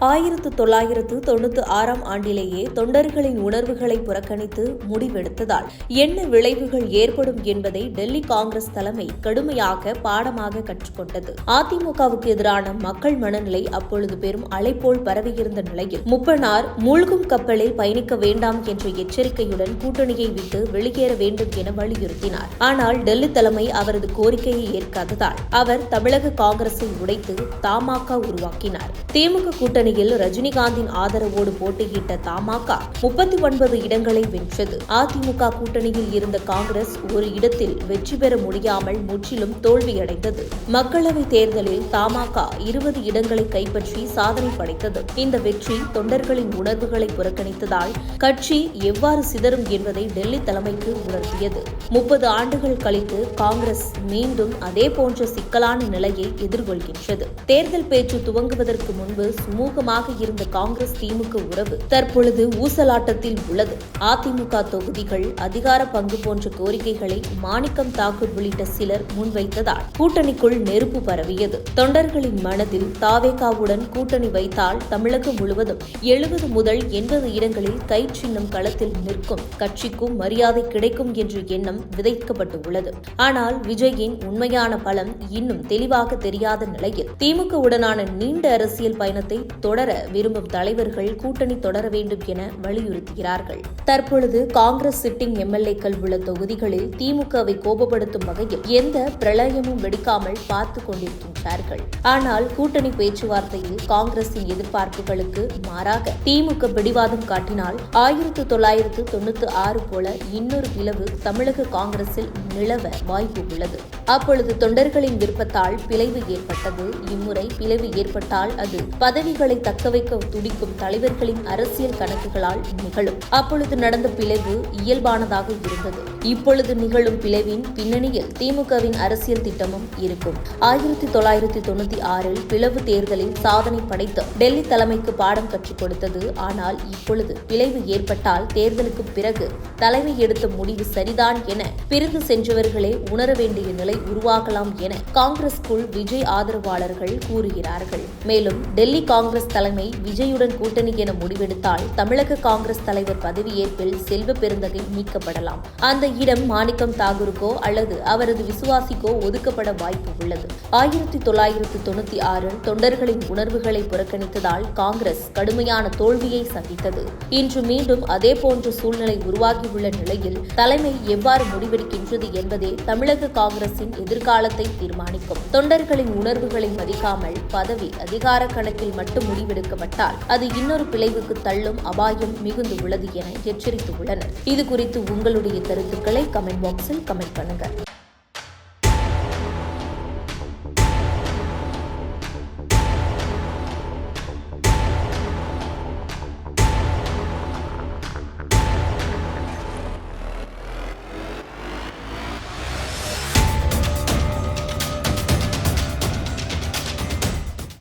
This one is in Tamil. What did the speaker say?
1996 ஆண்டிலேயே தொண்டர்களின் உணர்வுகளை புறக்கணித்து முடிவெடுத்ததால் என்ன விளைவுகள் ஏற்படும் என்பதை டெல்லி காங்கிரஸ் தலைமை கடுமையாக பாடமாக கற்றுக்கொண்டது. அதிமுகவுக்கு எதிரான மக்கள் மனநிலை அப்பொழுது பெரும் அலைபோல் பரவியிருந்த நிலையில் முப்பனார் மூழ்கும் கப்பலில் பயணிக்க வேண்டாம் என்ற எச்சரிக்கையுடன் கூட்டணியை விட்டு வெளியேற வேண்டும் என வலியுறுத்தினார். ஆனால் டெல்லி தலைமை அவரது கோரிக்கையை ஏற்காததால் அவர் தமிழக காங்கிரஸை உடைத்து தமாக உருவாக்கினார். திமுக கூட்டணியில் ரஜினிகாந்தின் ஆதரவோடு போட்டியிட்ட தமாக 39 இடங்களை வென்றது. அதிமுக கூட்டணியில் இருந்த காங்கிரஸ் ஒரு இடத்தில் வெற்றி பெற முடியாமல் முற்றிலும் தோல்வியடைந்தது. மக்களவை தேர்தலில் தமாக 20 இடங்களை கைப்பற்றி சாதனை படைத்தது. இந்த வெற்றி தொண்டர்களின் உணர்வுகளை புறக்கணித்ததால் கட்சி எவ்வாறு சிதறும் என்பதை டெல்லி தலைமைக்கு உணர்த்தியது. 30 ஆண்டுகள் கழித்து காங்கிரஸ் மீண்டும் அதே போன்ற சிக்கலான நிலையை எதிர்கொள்கின்றது. தேர்தல் பேச்சு துவங்குவதற்கு முன்பு சுமூகமாக இருந்த காங்கிரஸ் திமுக உறவு தற்பொழுது ஊசலாட்டத்தில் உள்ளது. அதிமுக தொகுதிகள், அதிகார பங்கு போன்ற கோரிக்கைகளை மாணிக்கம் தாக்கூர் உள்ளிட்ட சிலர் முன்வைத்ததால் கூட்டணிக்குள் நெருப்பு பரவியது. தொண்டர்களின் மனதில் தாவேகாவுடன் கூட்டணி வைத்தால் தமிழகம் முழுவதும் 70 முதல் 80 இடங்களில் கை சின்னம் களத்தில் நிற்கும், கட்சிக்கும் மரியாதை கிடைக்கும் என்ற எண்ணம் விதைக்கப்பட்டுள்ளது. ஆனால் விஜயின் உண்மையான பலம் இன்னும் தெளிவாக தெரியாத நிலையில் திமுகவுடனான நீண்ட அரசியல் பயணத்தை தொடர விரும்பும் தலைவர்கள் கூட்டணி தொடர வேண்டும் என வலியுறுத்துகிறார்கள். தற்பொழுது காங்கிரஸ் சிட்டிங் எம்எல்ஏக்கள் உள்ள தொகுதிகளில் திமுகவை கோபப்படுத்தும் வகையில் எந்த பிரளயமும் வெடிக்காமல் பார்த்துக் கொண்டிருக்கின்றார்கள். ஆனால் கூட்டணி பேச்சுவார்த்தையில் காங்கிரசின் எதிர்பார்ப்புகளுக்கு மாறாக திமுக பிடிவாதம் காட்டினால் 1996 போல இன்னொரு பிளவு தமிழக காங்கிரஸில் நிலவ வாய்ப்பு உள்ளது. அப்பொழுது தொண்டர்களின் விருப்பத்தால் பிளவு ஏற்பட்டது. இம்முறை பிளவு ஏற்பட்டால் அது பதவிகளை தக்கவைக்க துடிக்கும் தலைவர்களின் அரசியல் கணக்குகளால் நிகழும். அப்பொழுது நடந்த பிளவு இயல்பானதாக இருந்தது. இப்பொழுது நிகழும் பிளவின் பின்னணியில் திமுகவின் அரசியல் திட்டமும் இருக்கும். 1996 பிளவு தேர்தலில் சாதனை படைத்து டெல்லி தலைமைக்கு பாடம் கற்றுக் கொடுத்தது. ஆனால் இப்பொழுது பிளவு ஏற்பட்டால் தேர்தலுக்கு பிறகு தலைமை எடுத்த முடிவு சரிதான் என பிரிந்து சென்றவர்களே உணர வேண்டிய நிலை உருவாகலாம் என காங்கிரஸ்குள் விஜய் ஆதரவாளர்கள் கூறுகிறார்கள். மேலும் டெல்லி காங்கிரஸ் தலைமை விஜயுடன் கூட்டணி என முடிவெடுத்தால் தமிழக காங்கிரஸ் தலைவர் பதவியேற்பில் செல்வ பெருந்தகை நீக்கப்படலாம். அந்த இடம் மாணிக்கம் தாகூருக்கோ அல்லது அவரது விசுவாசிக்கோ ஒதுக்கப்பட வாய்ப்பு உள்ளது. 1996 தொண்டர்களின் உணர்வுகளை புறக்கணித்ததால் காங்கிரஸ் கடுமையான தோல்வியை சந்தித்தது. இன்று மீண்டும் அதே போன்ற சூழ்நிலை உருவாகியுள்ள நிலையில் தலைமை எவ்வாறு முடிவெடுக்கின்றது என்பதே தமிழக காங்கிரசின் எதிர்காலத்தை தீர்மானிக்கும். தொண்டர்களின் உணர்வுகளை மதிக்காமல் பதவி அதிகார கணக்கில் மட்டும் முடிவெடுக்கப்பட்டால் அது இன்னொரு பிளவுக்கு தள்ளும் அபாயம் மிகுந்து உள்ளது என எச்சரித்துள்ளனர். இது குறித்து உங்களுடைய கருத்துக்களை கமெண்ட் பாக்ஸில் கமெண்ட் பண்ணுங்க.